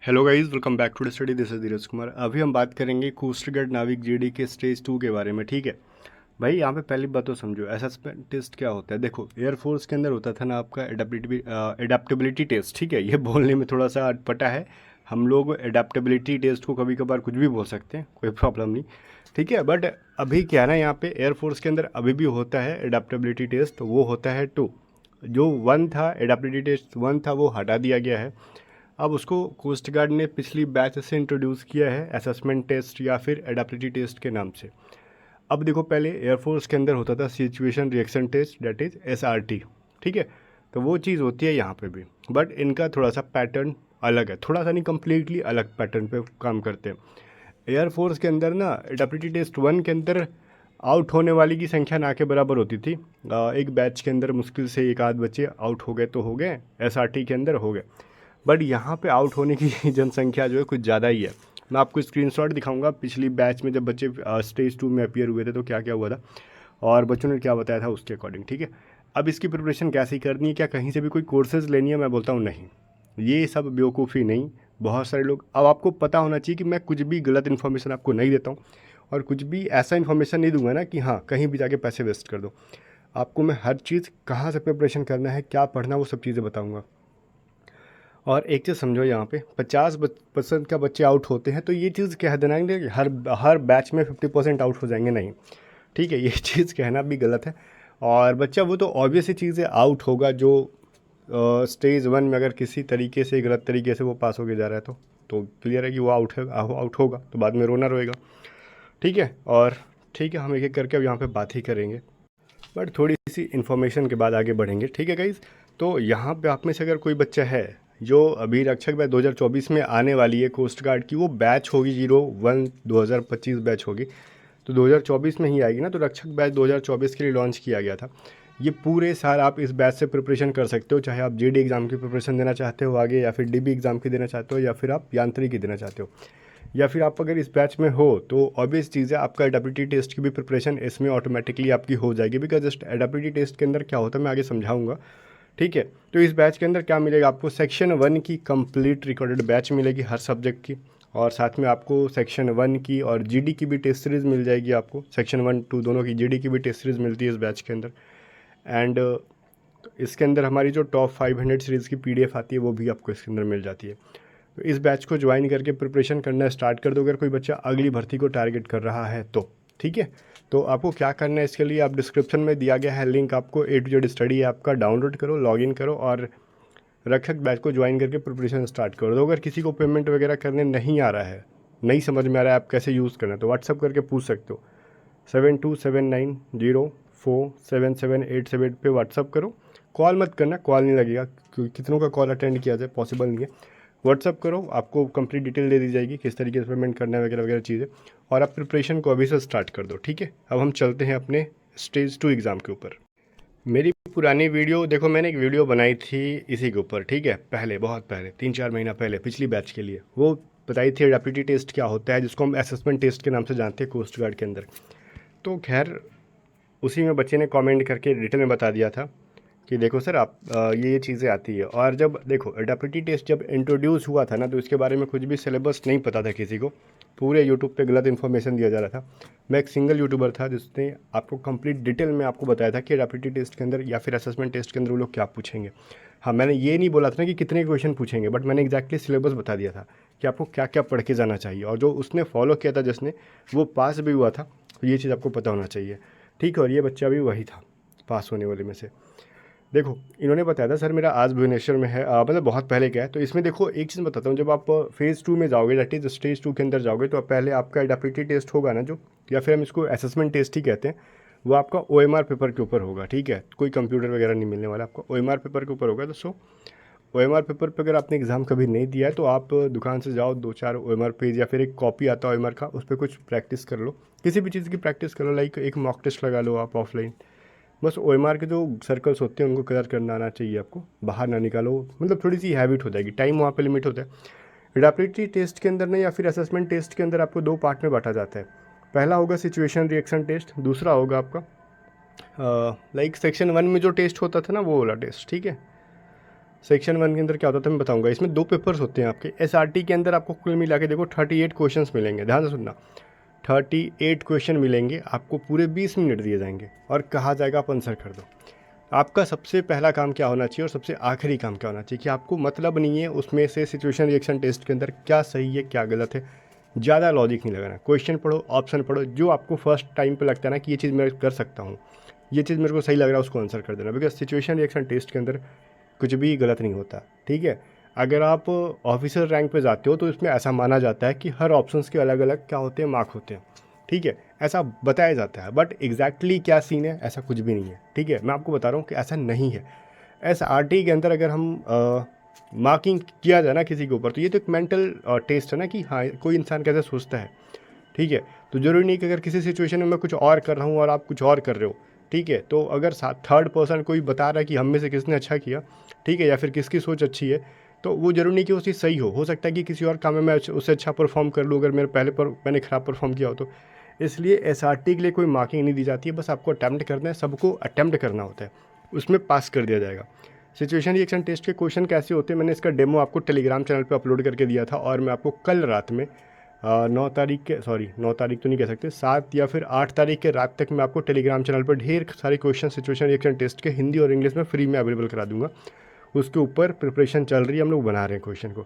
Hello guys, welcome back to the study. This is Dheeraj Kumar. अभी हम बात करेंगे कोस्ट गार्ड नाविक जीडी के स्टेज 2 के बारे में। ठीक है भाई, यहाँ पे पहली बात तो समझो असेसमेंट टेस्ट क्या होता है। देखो, एयरफोर्स के अंदर होता था ना आपका एडेप्टेबिलिटी टेस्ट। ठीक है, ये बोलने में थोड़ा सा अटपटा है। हम लोग एडेप्टेबिलिटी टेस्ट को कभी कभार कुछ भी बोल सकते हैं, कोई प्रॉब्लम नहीं। ठीक है, बट अभी क्या है ना, यहाँ पे एयरफोर्स के अंदर अभी भी होता है एडेप्टेबिलिटी टेस्ट। वो होता है 2। जो 1 था, एडेप्टेबिलिटी टेस्ट 1 था, वो हटा दिया गया है। अब उसको कोस्ट गार्ड ने पिछली बैच से इंट्रोड्यूस किया है असेसमेंट टेस्ट या फिर एडेप्टिबिलिटी टेस्ट के नाम से। अब देखो, पहले एयरफोर्स के अंदर होता था situation reaction test, that is SRT। ठीक है, तो वो चीज़ होती है यहाँ पे भी, बट इनका थोड़ा सा पैटर्न अलग है, थोड़ा सा नहीं, कम्प्लीटली अलग पैटर्न पे काम करते हैं। एयरफोर्स के अंदर ना एडेप्टिबिलिटी टेस्ट 1 के अंदर आउट होने वाली की संख्या ना के बराबर होती थी। एक बैच के अंदर मुश्किल से एक आध बच्चे आउट हो गए तो हो गए, SRT के अंदर हो गए। बट यहाँ पे आउट होने की जनसंख्या जो है कुछ ज़्यादा ही है। मैं आपको स्क्रीनशॉट दिखाऊंगा पिछली बैच में जब बच्चे स्टेज 2 में अपीयर हुए थे तो क्या क्या हुआ था और बच्चों ने क्या बताया था उसके अकॉर्डिंग। ठीक है, अब इसकी प्रिपरेशन कैसे करनी है, क्या कहीं से भी कोई कोर्सेज लेनी है? मैं बोलता हूँ नहीं, ये सब बेवकूफ़ी नहीं। बहुत सारे लोग, अब आपको पता होना चाहिए कि मैं कुछ भी गलत इन्फॉर्मेशन आपको नहीं देता हूँ और कुछ भी ऐसा इन्फॉर्मेशन नहीं दूंगा ना कि हाँ कहीं भी जाके पैसे वेस्ट कर दो। आपको मैं हर चीज़ कहाँ से प्रिपरेशन करना है, क्या पढ़ना, वो सब चीज़ें बताऊँगा। और एक चीज़ समझो, यहाँ पे 50% का बच्चे आउट होते हैं, तो ये चीज़ कह देना है कि हर बैच में 50% आउट हो जाएंगे, नहीं। ठीक है, ये चीज़ कहना भी गलत है। और बच्चा वो तो ऑब्वियस ही चीज़ है, आउट होगा जो स्टेज 1 में अगर किसी तरीके से गलत तरीके से वो पास होके जा रहा है तो क्लियर है कि वो आउट होगा, तो बाद में रोना रोएगा। ठीक है, और ठीक है, हम एक एक करके अब यहाँ पे बात ही करेंगे, बट थोड़ी सी इन्फॉर्मेशन के बाद आगे बढ़ेंगे। ठीक है गाइज, तो यहाँ पे आप में से अगर कोई बच्चा है जो अभी रक्षक बैच 2024 में आने वाली है कोस्ट गार्ड की, वो बैच होगी 01 2025 बैच होगी, तो 2024 में ही आएगी ना, तो रक्षक बैच 2024 के लिए लॉन्च किया गया था। ये पूरे साल आप इस बैच से प्रिपरेशन कर सकते हो, चाहे आप GD एग्ज़ाम की प्रिपरेशन देना चाहते हो आगे, या फिर DB एग्ज़ाम की देना चाहते हो, या फिर आप यांत्रिकी देना चाहते हो, या फिर आप अगर इस बैच में हो तो ऑब्वियस चीज़ है आपका एडेप्टिबिलिटी टेस्ट की भी प्रिपरेशन इसमें ऑटोमेटिकली आपकी हो जाएगी। बिकॉज जस्ट एडेप्टिबिलिटी टेस्ट के अंदर क्या होता है मैं आगे समझाऊंगा। ठीक है, तो इस बैच के अंदर क्या मिलेगा आपको, सेक्शन 1 की कंप्लीट रिकॉर्डेड बैच मिलेगी हर सब्जेक्ट की, और साथ में आपको सेक्शन 1 की और GD की भी टेस्ट सीरीज़ मिल जाएगी। आपको सेक्शन 1 2 दोनों की GD की भी टेस्ट सीरीज़ मिलती है इस बैच के अंदर। एंड इसके अंदर हमारी जो टॉप 500 सीरीज़ की PDF आती है वो भी आपको इसके अंदर मिल जाती है। तो इस बैच को ज्वाइन करके प्रिपरेशन करना स्टार्ट कर दो अगर कोई बच्चा अगली भर्ती को टारगेट कर रहा है तो। ठीक है, तो आपको क्या करना है, इसके लिए आप डिस्क्रिप्शन में दिया गया है लिंक, आपको A to Z study app का डाउनलोड करो, लॉगिन करो और रक्षक बैच को ज्वाइन करके प्रिपरेशन स्टार्ट कर दो। अगर किसी को पेमेंट वगैरह करने नहीं आ रहा है, नहीं समझ में आ रहा है आप कैसे यूज़ करना है, तो व्हाट्सअप करके पूछ सकते हो। 7279047787 पे व्हाट्सअप करो। कॉल मत करना, कॉल नहीं लगेगा क्योंकि कितनों का कॉल अटेंड किया जाए पॉसिबल नहीं है। व्हाट्सअप करो, आपको कंप्लीट डिटेल दे दी जाएगी किस तरीके से पेमेंट करना है वगैरह वगैरह चीज़ें, और आप प्रिपरेशन को अभी से स्टार्ट कर दो। ठीक है, अब हम चलते हैं अपने स्टेज 2 एग्ज़ाम के ऊपर। मेरी पुरानी वीडियो देखो, मैंने एक वीडियो बनाई थी इसी के ऊपर। ठीक है, पहले, बहुत पहले, 3-4 महीना पहले, पिछली बैच के लिए, वो बताई थी एडेप्टिबिलिटी टेस्ट क्या होता है, जिसको हम असेसमेंट टेस्ट के नाम से जानते हैं कोस्ट गार्ड के अंदर। तो खैर उसी में बच्चे ने कमेंट करके डिटेल में बता दिया था कि देखो सर आप ये चीज़ें आती है। और जब देखो एडेप्टिबिलिटी टेस्ट जब इंट्रोड्यूस हुआ था ना, तो इसके बारे में कुछ भी सिलेबस नहीं पता था किसी को, पूरे यूट्यूब पे गलत इन्फॉर्मेशन दिया जा रहा था। मैं एक सिंगल यूट्यूबर था जिसने आपको कंप्लीट डिटेल में आपको बताया था कि एडेप्टिबिलिटी टेस्ट के अंदर या फिर असेसमेंट टेस्ट के अंदर वो लोग क्या पूछेंगे। हाँ, मैंने ये नहीं बोला था ना कि कितने क्वेश्चन पूछेंगे, बट मैंने एग्जैक्टली सिलेबस बता दिया था कि आपको क्या क्या पढ़ के जाना चाहिए, और जो उसने फॉलो किया था जिसने, वो पास भी हुआ था। तो ये चीज़ आपको पता होना चाहिए। ठीक है, और ये बच्चा भी वही था पास होने वाले में से। देखो, इन्होंने बताया था सर मेरा आज भुवनेश्वर में है, मतलब बहुत पहले का है। तो इसमें देखो एक चीज़ बताता हूँ, जब आप फेज़ 2 में जाओगे, दैट इज स्टेज 2 के अंदर जाओगे, तो पहले आपका एडेप्टिबिलिटी टेस्ट होगा ना, जो, या फिर हम इसको असेसमेंट टेस्ट ही कहते हैं, वो आपका OMR पेपर के ऊपर होगा। ठीक है, कोई कंप्यूटर वगैरह नहीं मिलने वाला, आपका OMR पेपर के ऊपर होगा। दोस्तों, OMR पेपर पे अगर आपने एग्ज़ाम कभी नहीं दिया है तो आप दुकान से जाओ, 2-4 OMR पेज या फिर एक कॉपी आता है OMR का, उस पर कुछ प्रैक्टिस कर लो, किसी भी चीज़ की प्रैक्टिस कर लो, लाइक एक मॉक टेस्ट लगा लो आप ऑफलाइन। बस OMR के जो सर्कल्स होते हैं उनको कलर करना आना चाहिए आपको, बाहर ना निकालो, मतलब थोड़ी सी हैबिट हो जाएगी। टाइम वहाँ पे लिमिट होता है। एडेप्टिबिलिटी टेस्ट के अंदर ना, या फिर असेसमेंट टेस्ट के अंदर आपको 2 पार्ट में बांटा जाता है। पहला होगा सिचुएशन रिएक्शन टेस्ट, दूसरा होगा आपका लाइक सेक्शन 1 में जो टेस्ट होता था ना वो वाला टेस्ट। ठीक है, सेक्शन 1 के अंदर क्या होता था मैं बताऊंगा। इसमें 2 पेपर्स होते हैं आपके। एसआरटी के अंदर आपको कुल मिला के देखो 38 क्वेश्चंस मिलेंगे, ध्यान से सुनना। 38 क्वेश्चन मिलेंगे आपको, पूरे 20 मिनट दिए जाएंगे और कहा जाएगा आप आंसर कर दो। आपका सबसे पहला काम क्या होना चाहिए और सबसे आखिरी काम क्या होना चाहिए कि आपको मतलब नहीं है उसमें से सिचुएशन रिएक्शन टेस्ट के अंदर क्या सही है क्या गलत है, ज़्यादा लॉजिक नहीं लगाना। क्वेश्चन पढ़ो, ऑप्शन पढ़ो, जो आपको फर्स्ट टाइम पे लगता है ना कि ये चीज़ मैं कर सकता हूँ, ये चीज़ मेरे को सही लग रहा है, उसको आंसर कर देना। बिकॉज सिचुएशन रिएक्शन टेस्ट के अंदर कुछ भी गलत नहीं होता, ठीक है। अगर आप ऑफिसर रैंक पे जाते हो तो इसमें ऐसा माना जाता है कि हर ऑप्शंस के अलग अलग क्या होते हैं, मार्क होते हैं, ठीक है, ऐसा बताया जाता है। बट एग्जैक्टली क्या सीन है ऐसा कुछ भी नहीं है, ठीक है। मैं आपको बता रहा हूँ कि ऐसा नहीं है। एसआरटी के अंदर अगर हम मार्किंग किया जाए ना किसी के ऊपर, तो ये तो एक मेंटल टेस्ट है ना कि हाँ कोई इंसान कैसे सोचता है, ठीक है। तो ज़रूरी नहीं कि अगर किसी सिचुएशन में मैं कुछ और कर रहा हूँ और आप कुछ और कर रहे हो, ठीक है, तो अगर थर्ड पर्सन कोई बता रहा है कि हम में से किसने अच्छा किया, ठीक है, या फिर किसकी सोच अच्छी है, तो वो जरूरी नहीं कि वो चीज़ सही हो सकता है कि किसी और काम में मैं उससे अच्छा परफॉर्म कर लूँ अगर मेरे मैंने ख़राब परफॉर्म किया हो तो। इसलिए एसआरटी के लिए कोई मार्किंग नहीं दी जाती है, बस आपको अटैम्प्ट करना है, सबको अटैम्प्ट करना होता है, उसमें पास कर दिया जाएगा। सिचुएशन रिएक्शन टेस्ट के क्वेश्चन कैसे होते हैं मैंने इसका डेमो आपको टेलीग्राम चैनल पे अपलोड करके दिया था, और मैं आपको कल रात में 9 तारीख के, सॉरी 9 तारीख तो नहीं कह सकते, 7 या फिर 8 तारीख के रात तक मैं आपको टेलीग्राम चैनल पर ढेर सारे क्वेश्चन सिचुएशन रिएक्शन टेस्ट के हिंदी और इंग्लिश में फ्री में अवेलेबल करा दूंगा। उसके ऊपर प्रिपरेशन चल रही है, हम लोग बना रहे हैं क्वेश्चन को।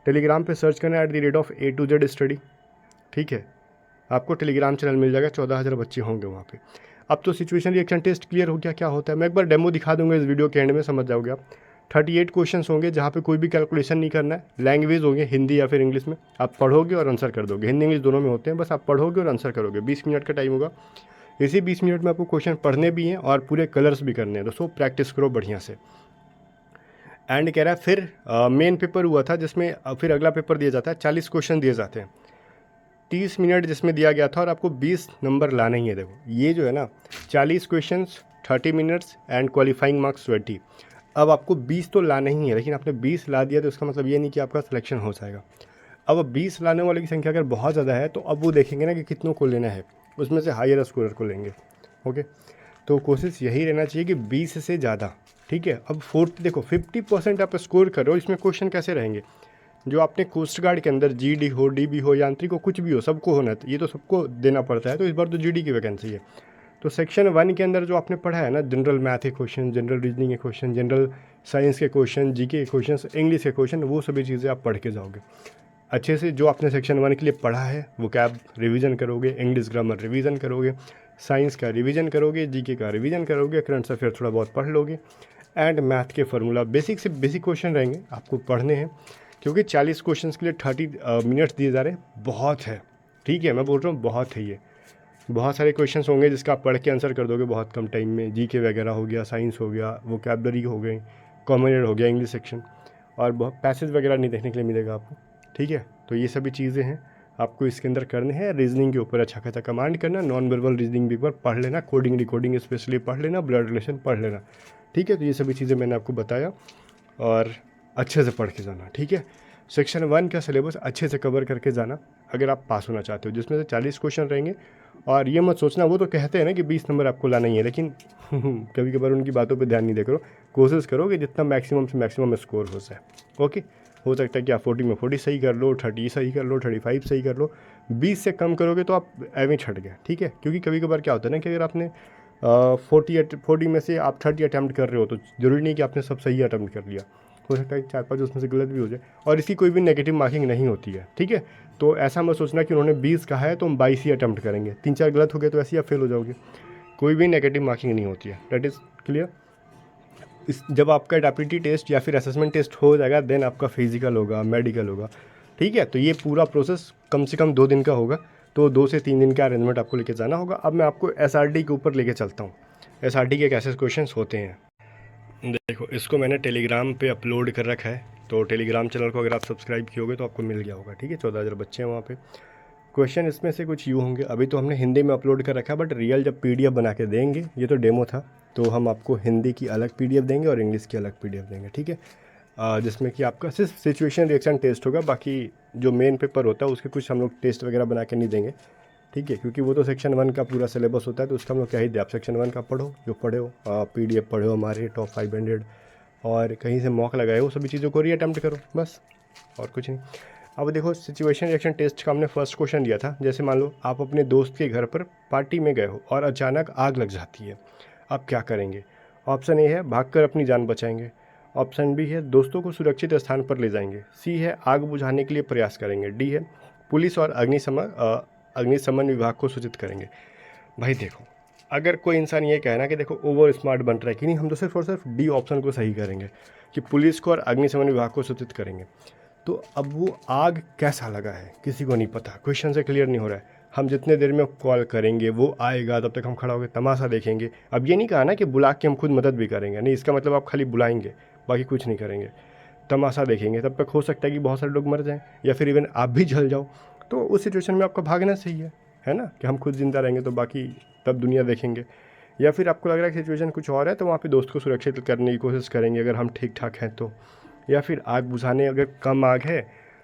टेलीग्राम पे सर्च करना @A to Z स्टडी, ठीक है, आपको टेलीग्राम चैनल मिल जाएगा, 14,000 बच्चे होंगे वहाँ पे। अब तो सिचुएशन रिएक्शन टेस्ट क्लियर हो गया क्या होता है। मैं एक बार डेमो दिखा दूंगा इस वीडियो के एंड में, समझ जाओगे आप। 38 क्वेश्चंस होंगे जहाँ पे कोई भी कैलकुलेशन नहीं करना है, लैंग्वेज होंगे हिंदी या फिर इंग्लिश में, आप पढ़ोगे और आंसर कर दोगे, हिंदी इंग्लिश दोनों में होते हैं, बस आप पढ़ोगे और आंसर करोगे। 20 मिनट का टाइम होगा, इसी 20 मिनट में आपको क्वेश्चन पढ़ने भी हैं और पूरे कलर्स भी करने हैं, दोस्तों प्रैक्टिस करो बढ़िया से। एंड कह रहा है फिर मेन पेपर हुआ था जिसमें फिर अगला पेपर दिया जाता है, 40 क्वेश्चन दिए जाते हैं, 30 मिनट जिसमें दिया गया था और आपको 20 नंबर लाना ही है। देखो ये जो है ना 40 questions 30 minutes and qualifying marks 20। अब आपको 20 तो लाना ही है, लेकिन आपने 20 ला दिया तो इसका मतलब ये नहीं कि आपका सिलेक्शन हो जाएगा। अब 20 लाने वाले की संख्या अगर बहुत ज़्यादा है तो अब वो देखेंगे ना कि कितनों को लेना है, उसमें से हायर स्कोरर को लेंगे, ओके। तो कोशिश यही रहना चाहिए कि 20 से ज़्यादा, ठीक है। अब 40 देखो 50% आप स्कोर कर रहे हो, इसमें क्वेश्चन कैसे रहेंगे, जो आपने कोस्ट गार्ड के अंदर जीडी हो, डीबी हो, यांत्रिक हो, कुछ भी हो, सबको होना है, ये तो सबको देना पड़ता है। तो इस बार तो जीडी की वैकेंसी है। तो सेक्शन 1 के अंदर जो आपने पढ़ा है ना, जनरल मैथ के क्वेश्चन, जनरल रीजनिंग के क्वेश्चन, जनरल साइंस के क्वेश्चन, जीके के क्वेश्चन, इंग्लिश के क्वेश्चन, वो सभी चीज़ें आप पढ़ के जाओगे अच्छे से। जो आपने सेक्शन 1 के लिए पढ़ा है वो कैब रिवीजन करोगे, इंग्लिश ग्रामर रिवीजन करोगे, साइंस का रिवीजन करोगे, जीके का रिवीजन करोगे, करंट अफेयर थोड़ा बहुत पढ़ लोगे, एंड मैथ के फार्मूला बेसिक से बेसिक क्वेश्चन रहेंगे आपको पढ़ने हैं। क्योंकि 40 क्वेश्चंस के लिए 30 मिनट्स दिए जा रहे हैं, बहुत है, ठीक है, मैं बोल रहा हूँ बहुत है। ये बहुत सारे क्वेश्चंस होंगे जिसका आप पढ़ के आंसर कर दोगे बहुत कम टाइम में। जीके वगैरह हो गया, साइंस हो गया, वोकैबलरी हो गई, कॉमन एड हो गया, इंग्लिश सेक्शन, और बहुत पैसेज वगैरह नहीं देखने के लिए मिलेगा आपको, ठीक है। तो ये सभी चीज़ें हैं आपको इसके अंदर करने हैं। रीजनिंग के ऊपर अच्छा खासा कमांड करना, नॉन वर्बल रीजनिंग भी एक बार पढ़ लेना, कोडिंग रिकॉर्डिंग स्पेशली पढ़ लेना, ब्लड रिलेशन पढ़ लेना, ठीक है। तो ये सभी चीज़ें मैंने आपको बताया और अच्छे से पढ़ के जाना, ठीक है। सेक्शन 1 का सिलेबस अच्छे से कवर करके जाना अगर आप पास होना चाहते हो, जिसमें से 40 क्वेश्चन रहेंगे। और ये मत सोचना, वो तो कहते हैं ना कि 20 नंबर आपको लाना ही है, लेकिन कभी कभार उनकी बातों पे ध्यान नहीं दे करो। कोशिश करो कि जितना मैक्सिमम से मैक्सिमम स्कोर हो जाए, ओके। हो सकता है कि आप 40 में 40 सही कर लो, 30 सही कर लो, 35 सही कर लो, 20 से कम करोगे तो आप एवं छट गए, ठीक है। क्योंकि कभी कभार क्या होता है ना कि अगर आपने 40 में से आप 30 अटैम्प्ट कर रहे हो तो ज़रूरी नहीं कि आपने सब सही अटैम्प्ट कर लिया, हो सकता है 4-5 उसमें से गलत भी हो जाए, और इसकी कोई भी नेगेटिव मार्किंग नहीं होती है, ठीक है। तो ऐसा मत सोचना कि उन्होंने 20 कहा है तो हम 22 ही अटैम्प्ट करेंगे, 3-4 गलत हो गए तो ऐसे ही आप फेल हो जाओगे। कोई भी नेगेटिव मार्किंग नहीं होती है, दैट इज़ क्लियर। जब आपका एडेप्टिविटी टेस्ट या फिर असेसमेंट टेस्ट हो जाएगा देन आपका फिजिकल होगा, मेडिकल होगा, ठीक है। तो ये पूरा प्रोसेस कम से कम 2 दिन का होगा, तो 2 से 3 दिन का अरेंजमेंट आपको लेके जाना होगा। अब मैं आपको एसआरटी के ऊपर लेके चलता हूँ, एसआरटी के कैसे क्वेश्चन होते हैं। देखो इसको मैंने टेलीग्राम पे अपलोड कर रखा है, तो टेलीग्राम चैनल को अगर आप सब्सक्राइब किए होगे तो आपको मिल गया होगा, ठीक है। 14,000 बच्चे हैं वहाँ पे। क्वेश्चन इसमें से कुछ यूँ होंगे, अभी तो हमने हिंदी में अपलोड कर रखा है, बट रियल जब पीडीएफ बना के देंगे, ये तो डेमो था, तो हम आपको हिंदी की अलग पीडीएफ देंगे और इंग्लिश की अलग पीडीएफ देंगे, ठीक है। जिसमें कि आपका सिर्फ सिचुएशन रिएक्शन टेस्ट होगा, बाकी जो मेन पेपर होता है उसके कुछ हम लोग टेस्ट वगैरह बना के नहीं देंगे, ठीक है। क्योंकि वो तो सेक्शन 1 का पूरा सिलेबस होता है, तो उसका हम लोग क्या ही दे, आप सेक्शन 1 का पढ़ो, जो पढ़े हो पीडीएफ पढ़े हो, हमारे टॉप 500 और कहीं से मॉक लगाए, वो सभी चीज़ों को रीअटेम्प्ट करो, बस और कुछ नहीं। अब देखो सिचुएशन रिएक्शन टेस्ट का हमने फर्स्ट क्वेश्चन दिया था, जैसे मान लो आप अपने दोस्त के घर पर पार्टी में गए हो और अचानक आग लग जाती है, आप क्या करेंगे? ऑप्शन ए है भागकर अपनी जान बचाएंगे, ऑप्शन बी है दोस्तों को सुरक्षित स्थान पर ले जाएंगे, सी है आग बुझाने के लिए प्रयास करेंगे, डी है पुलिस और अग्निशमन विभाग को सूचित करेंगे। भाई देखो, अगर कोई इंसान ये कहे ना कि देखो ओवर स्मार्ट बन रहा है कि नहीं, हम तो सिर्फ और सिर्फ डी ऑप्शन को सही करेंगे कि पुलिस को और अग्निशमन विभाग को सूचित करेंगे। तो अब वो आग कैसा लगा है किसी को नहीं पता, क्वेश्चन से क्लियर नहीं हो रहा है। हम जितने देर में कॉल करेंगे वो आएगा, तब तक हम खड़ा होकर तमाशा देखेंगे। अब ये नहीं कहा ना कि बुला के हम खुद मदद भी करेंगे, नहीं, इसका मतलब आप खाली बुलाएंगे, बाकी कुछ नहीं करेंगे, तमाशा देखेंगे। तब तक हो सकता है कि बहुत सारे लोग मर जाएं या फिर इवन आप भी जल जाओ। तो उस सिचुएशन में आपका भागना सही है ना, कि हम खुद जिंदा रहेंगे तो बाकी तब दुनिया देखेंगे। या फिर आपको लग रहा है कि सिचुएशन कुछ और है, तो वहाँ पे दोस्त को सुरक्षित करने की कोशिश करेंगे अगर हम ठीक ठाक हैं तो। या फिर आग बुझाने, अगर कम आग है,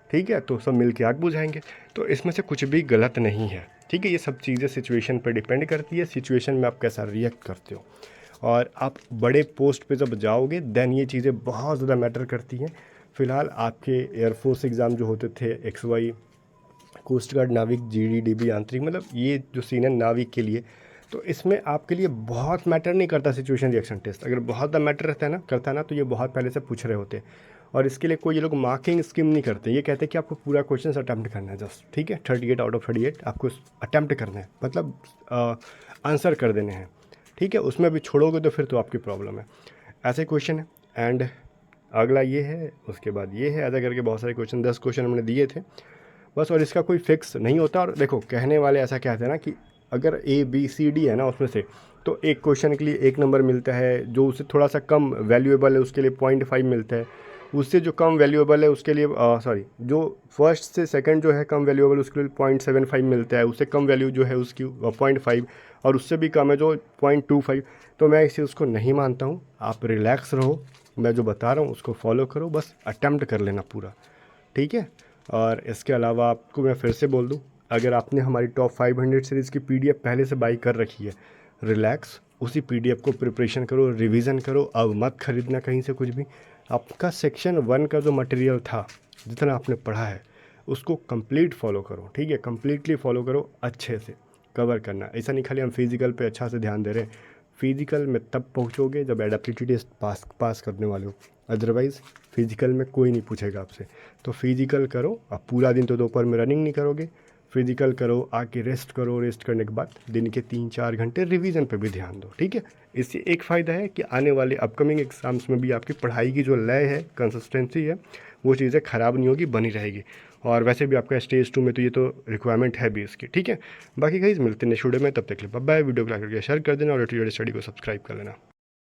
ठीक है, तो सब मिल के आग बुझाएंगे। तो इसमें से कुछ भी गलत नहीं है, ठीक है। ये सब चीज़ें सिचुएशन पर डिपेंड करती है, सिचुएशन में आप कैसा रिएक्ट करते हो। और आप बड़े पोस्ट पे जब जाओगे देन ये चीज़ें बहुत ज़्यादा मैटर करती हैं। फ़िलहाल आपके एयरफोर्स एग्ज़ाम जो होते थे, XY, कोस्ट गार्ड, नाविक, GD, DB, आंतरिक, मतलब ये जो सीन है नाविक के लिए, तो इसमें आपके लिए बहुत मैटर नहीं करता सिचुएशन रिएक्शन टेस्ट। अगर बहुत ज़्यादा मैटर करता है ना, तो ये बहुत पहले से पूछ रहे होते। और इसके लिए कोई ये लोग मार्किंग स्कीम नहीं करते, ये कहते हैं कि आपको पूरा क्वेश्चन अटैम्प्ट करना है जस्ट, ठीक है, 38 आउट ऑफ 38 आपको अटैम्प्ट करना है, मतलब आंसर कर देने हैं, ठीक है। उसमें भी छोड़ोगे तो फिर तो आपकी प्रॉब्लम है। ऐसे क्वेश्चन है। एंड अगला ये है, उसके बाद ये है, ऐसा करके बहुत सारे क्वेश्चन, 10 क्वेश्चन हमने दिए थे बस। और इसका कोई फिक्स नहीं होता। और देखो, कहने वाले ऐसा कहते हैं ना कि अगर ABCD है ना उसमें से, तो एक क्वेश्चन के लिए 1 नंबर मिलता है, जो उससे थोड़ा सा कम वैल्यूएबल है उसके लिए 0.5 मिलता है, उससे जो कम वैल्यूएबल है उसके लिए जो फर्स्ट से सेकंड जो है कम वैल्यूएबल उसके लिए 0.75 मिलता है, उससे कम वैल्यू जो है उसकी 0.5, और उससे भी कम है जो 0.25। तो मैं इस चीज़ को नहीं मानता हूँ। आप रिलैक्स रहो, मैं जो बता रहा हूँ उसको फॉलो करो, बस अटेम्प्ट कर लेना पूरा, ठीक है। और इसके अलावा आपको मैं फिर से बोल दूं, अगर आपने हमारी टॉप 500 सीरीज़ की PDF पहले से बाई कर रखी है, रिलैक्स, उसी PDF को प्रिपरेशन करो, रिवीजन करो, अब मत खरीदना कहीं से कुछ भी। आपका सेक्शन 1 का जो मटेरियल था, जितना आपने पढ़ा है, उसको कंप्लीट फॉलो करो, ठीक है, कंप्लीटली फॉलो करो, अच्छे से कवर करना। ऐसा नहीं खाली हम फिज़िकल पे अच्छा से ध्यान दे रहे हैं, फिज़िकल में तब पहुँचोगे जब एडेप्टिविटी टेस्ट पास करने वाले हो, अदरवाइज़ फिज़िकल में कोई नहीं पूछेगा आपसे। तो फिज़िकल करो। अब पूरा दिन तो दोपहर में रनिंग नहीं करोगे, फिज़िकल करो, आके रेस्ट करो, रेस्ट करने के बाद दिन के 3-4 घंटे रिवीजन पे भी ध्यान दो, ठीक है। इससे एक फ़ायदा है कि आने वाले अपकमिंग एग्ज़ाम्स में भी आपकी पढ़ाई की जो लय है, कंसिस्टेंसी है, वो चीज़ें ख़राब नहीं होगी, बनी रहेगी। और वैसे भी आपका स्टेज 2 में तो ये तो रिक्वायरमेंट है भी इसकी, ठीक है। बाकी गाइस मिलते हैं नेक्स्ट वीडियो में, तब तक के लिए बाय बाय। वीडियो को लाइक करके शेयर कर देना और स्टडी को सब्सक्राइब कर लेना।